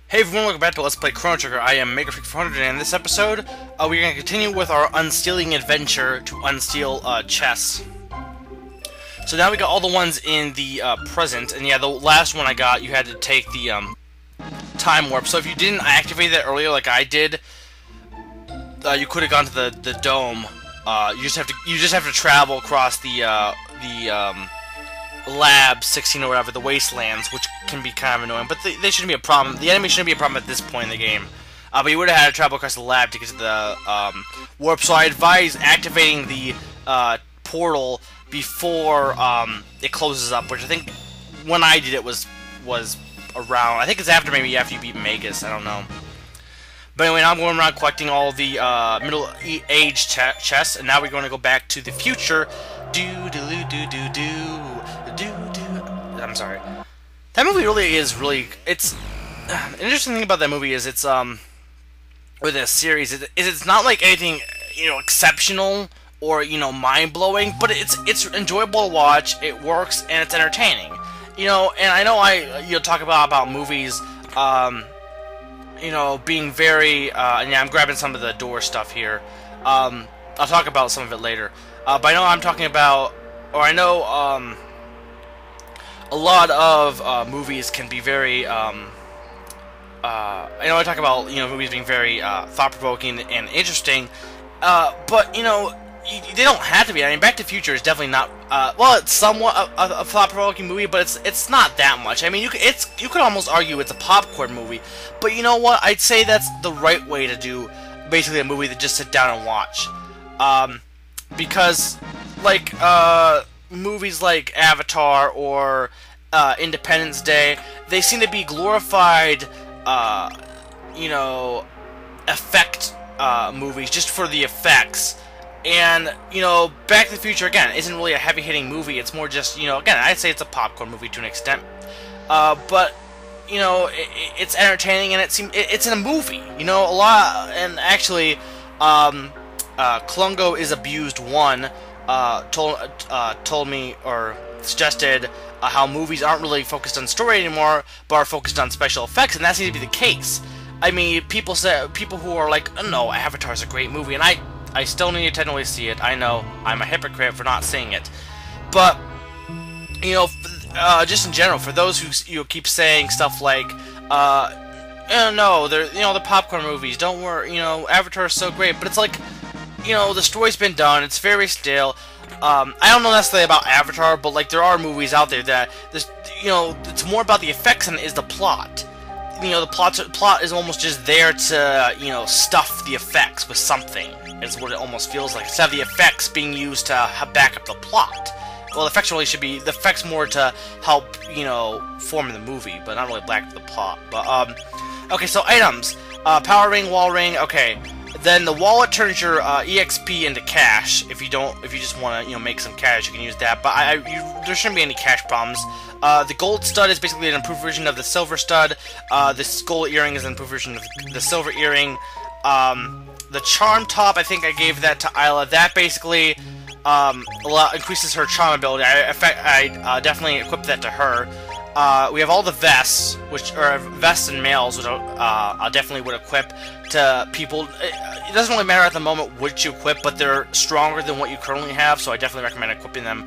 Hey everyone, welcome back to Let's Play Chrono Trigger. I am MegaFreak400, and in this episode, we're going to continue with our unsealing adventure to unseal chests. So now we got all the ones in the present, and yeah, the last one I got, you had to take the time warp. So if you didn't activate that earlier like I did, you could have gone to the dome. You just have to travel across the Lab 16 or whatever, the wastelands, which can be kind of annoying, but they shouldn't be a problem. The enemy shouldn't be a problem at this point in the game. But you would have had to travel across the lab to get to the warp, so I advise activating the portal before it closes up, which I think when I did it was around, I think it's after you beat Magus, I don't know. But anyway, now I'm going around collecting all the middle-aged chests, and now we're going to go back to the future. I'm sorry. That movie really is it's an interesting thing about that movie is it's with this series is it's not like anything exceptional or mind-blowing, but it's enjoyable to watch. It works and it's entertaining. And I know talk about movies being very and yeah, I'm grabbing some of the door stuff here. I'll talk about some of it later. But I know I'm talking about, or I know a lot of movies can be very, I know I talk about, movies being very thought-provoking and interesting, but, they don't have to be. I mean, Back to the Future is definitely not, well, it's somewhat a thought-provoking movie, but it's not that much. I mean, you could almost argue it's a popcorn movie, but you know what? I'd say that's the right way to do, basically, a movie that just sit down and watch. Because, like, movies like Avatar or Independence Day, they seem to be glorified, effect movies just for the effects. And, Back to the Future, again, isn't really a heavy-hitting movie. It's more just, again, I'd say it's a popcorn movie to an extent. But, it's entertaining, and it's in a movie, a lot, and actually, Klungo is Abused 1 told me, or suggested, how movies aren't really focused on story anymore, but are focused on special effects, and that seems to be the case. I mean, people who are like, oh, no, Avatar's a great movie, and I still need to technically see it. I know, I'm a hypocrite for not seeing it. But, just in general, for those who keep saying stuff like, no, they're popcorn movies, don't worry, Avatar is so great, but it's like, the story's been done, it's very stale. I don't know necessarily about Avatar, but like there are movies out there that it's more about the effects than it is the plot. The plot is almost just there to stuff the effects with something. Is what it almost feels like. Instead of the effects being used to back up the plot. Well, the effects really should be more to help form the movie, but not really back up the plot. But okay, so items, power ring, wall ring. Okay. Then the wallet turns your EXP into cash. If you just want to, make some cash, you can use that. But there shouldn't be any cash problems. The gold stud is basically an improved version of the silver stud. The gold earring is an improved version of the silver earring. The charm top, I think I gave that to Isla. That basically increases her charm ability. I definitely equipped that to her. We have all the vests, which are vests and mails, which I definitely would equip to people. It doesn't really matter at the moment which you equip, but they're stronger than what you currently have, so I definitely recommend equipping them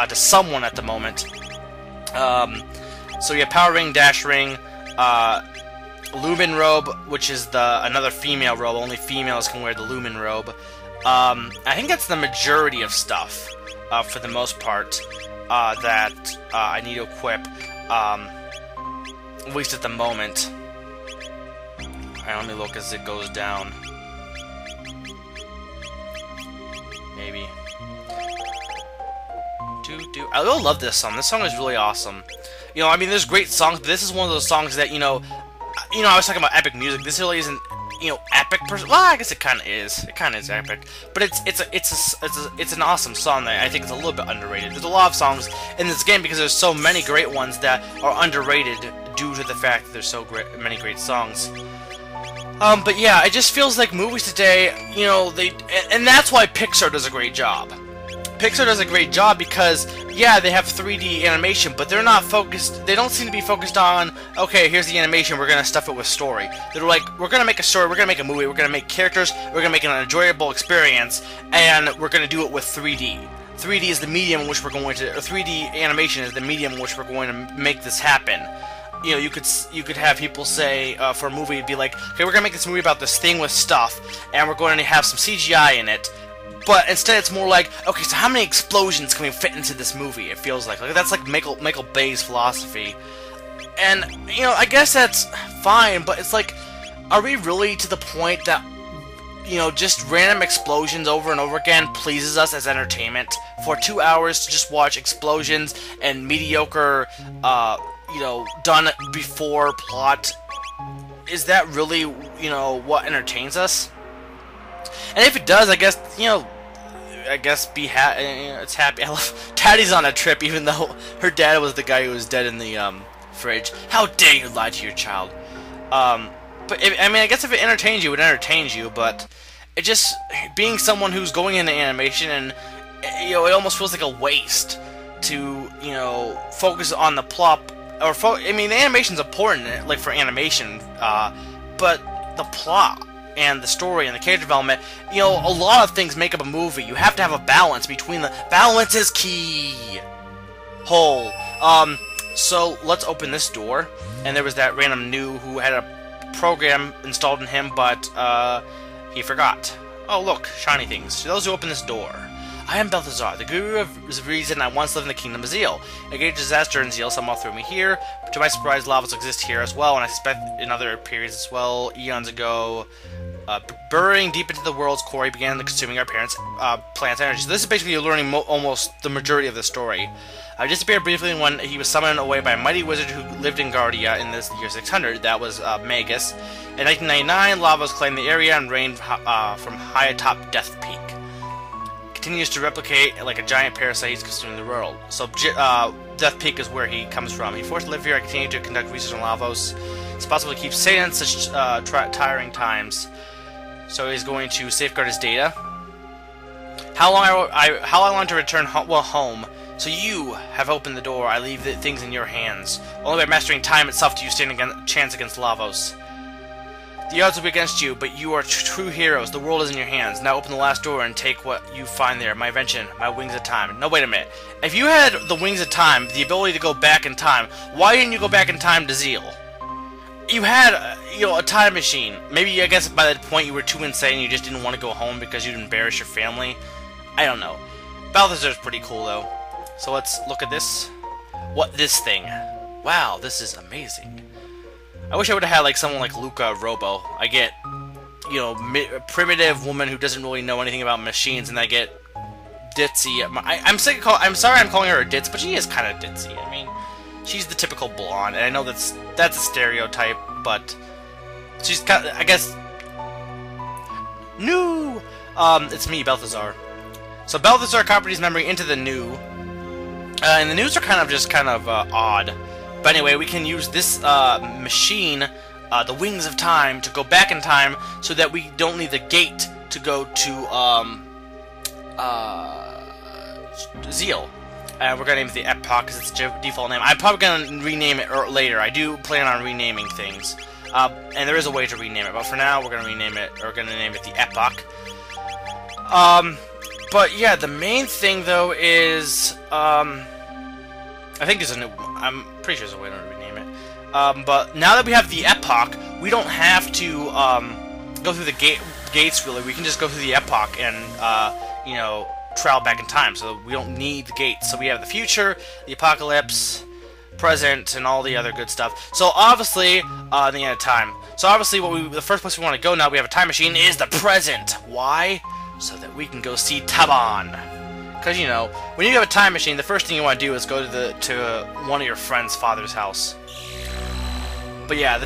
to someone at the moment. So yeah, power ring, dash ring, lumen robe, which is another female robe. Only females can wear the lumen robe. I think that's the majority of stuff, for the most part, that I need to equip. At least at the moment. Alright, let me look as it goes down. Maybe. I really love this song. This song is really awesome. I mean, there's great songs, but this is one of those songs that, I was talking about epic music. This really isn't, epic well, I guess it kind of is. It kind of is epic. But it's an awesome song that I think is a little bit underrated. There's a lot of songs in this game because there's so many great ones that are underrated due to the fact that there's so many great songs. But yeah, it just feels like movies today, and that's why Pixar does a great job. Pixar does a great job because, yeah, they have 3D animation, but they're not focused, they don't seem to be focused on, okay, here's the animation, we're gonna stuff it with story. They're like, we're gonna make a story, we're gonna make a movie, we're gonna make characters, we're gonna make an enjoyable experience, and we're gonna do it with 3D. 3D is the medium in which we're going to, or 3D animation is the medium in which we're going to make this happen. You know, you could have people say, for a movie, it'd be like, okay, we're gonna make this movie about this thing with stuff, and we're going to have some CGI in it. But instead, it's more like, okay, so how many explosions can we fit into this movie? It feels like that's like Michael Bay's philosophy, and you know, I guess that's fine. But it's like, are we really to the point that, you know, just random explosions over and over again pleases us as entertainment for 2 hours to just watch explosions and mediocre, you know, done before plot? Is that really, you know, what entertains us? And if it does, I guess, you know, it's happy. I love Taddy's on a trip, even though her dad was the guy who was dead in the fridge. How dare you lie to your child? But I mean, I guess if it entertains you, it entertains you. But it just, being someone who's going into animation, and you know, it almost feels like a waste to, you know, focus on the plot. Or I mean, the animation's important, like for animation, but the plot and the story and the character development, you know, a lot of things make up a movie. You have to have a balance between the... Balance is key! Whole. So, let's open this door. And there was that random new who had a program installed in him, but, he forgot. Oh, look, shiny things. To those who open this door. I am Belthazar, the guru of reason. I once lived in the kingdom of Zeal. A great disaster in Zeal somehow threw me here. But to my surprise, lavas exist here as well, and I suspect in other periods as well, eons ago. Burrowing deep into the world's core, he began consuming our parents' planet's energy. So this is basically learning almost the majority of the story. I disappeared briefly when he was summoned away by a mighty wizard who lived in Guardia in this year 600. That was Magus. In 1999, lavas claimed the area and reigned from high atop Death Peak. Continues to replicate like a giant parasite. He's consuming the world. So Death Peak is where he comes from. He forced to live here. I continue to conduct research on Lavos. It's possible to keep Satan in such tiring times. So he's going to safeguard his data. How long I want to return home. So you have opened the door. I leave the things in your hands. Only by mastering time itself do you stand a chance against Lavos. The odds will be against you, but you are true heroes. The world is in your hands. Now open the last door and take what you find there. My invention, my wings of time. No, wait a minute. If you had the wings of time, the ability to go back in time, why didn't you go back in time to Zeal? You had, you know, a time machine. Maybe, I guess, by that point you were too insane. You just didn't want to go home because you'd embarrass your family. I don't know. Belthazar's pretty cool, though. So let's look at this. What this thing? Wow, this is amazing. I wish I would have had like someone like Luca Robo. I get, you know, a primitive woman who doesn't really know anything about machines, and I get ditzy. I'm sorry I'm calling her a ditz, but she is kind of ditzy. I mean, she's the typical blonde, and I know that's a stereotype, but she's kind of, I guess. New. It's me, Belthazar. So Belthazar copied his memory into the new, and the news are kind of odd. But anyway, we can use this machine, the Wings of Time, to go back in time so that we don't need the gate to go to Zeal. We're going to name it the Epoch because it's the default name. I'm probably going to rename it later. I do plan on renaming things. And there is a way to rename it, but for now we're going to rename it, or we're going to name it the Epoch. But yeah, the main thing though is, I think there's a new, I'm pretty sure there's a way to rename it. But now that we have the Epoch, we don't have to go through the gates really. We can just go through the Epoch and, you know, travel back in time. So we don't need the gates. So we have the future, the apocalypse, present, and all the other good stuff. So obviously, the end of time. So obviously, the first place we want to go now that we have a time machine is the present. Why? So that we can go see Taban. Because, you know, when you have a time machine, the first thing you want to do is go to one of your friend's father's house. But yeah,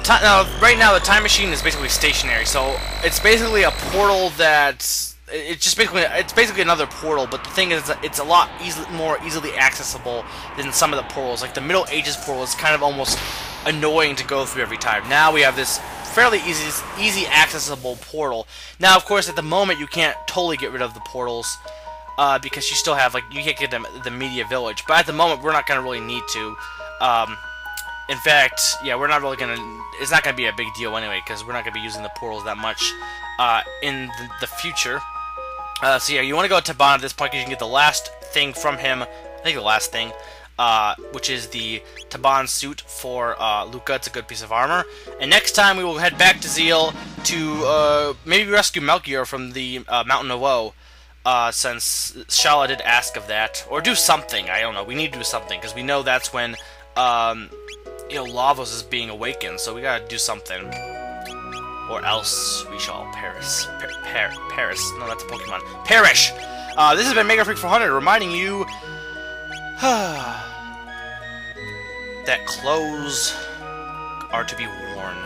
right now the time machine is basically stationary, so it's basically a portal that's it's basically another portal. But the thing is, it's a lot more easily accessible than some of the portals. Like the Middle Ages portal is kind of almost annoying to go through every time. Now we have this fairly easy accessible portal. Now, of course, at the moment you can't totally get rid of the portals. because you still have, like, you can't get them the media village. But at the moment, we're not going to really need to. In fact, yeah, we're not really going to... It's not going to be a big deal anyway, because we're not going to be using the portals that much in the future. So yeah, you want to go to Taban at this point, because you can get the last thing from him. I think the last thing, which is the Taban suit for Luca. It's a good piece of armor. And next time, we will head back to Zeal to maybe rescue Melchior from the Mountain of Woe. Since Shala did ask of that. Or do something, I don't know. We need to do something, because we know that's when... you know, Lavos is being awakened, so we gotta do something. Or else we shall perish. Paris. No, that's a Pokemon. Perish! This has been Mega Freak 400, reminding you... that clothes are to be worn.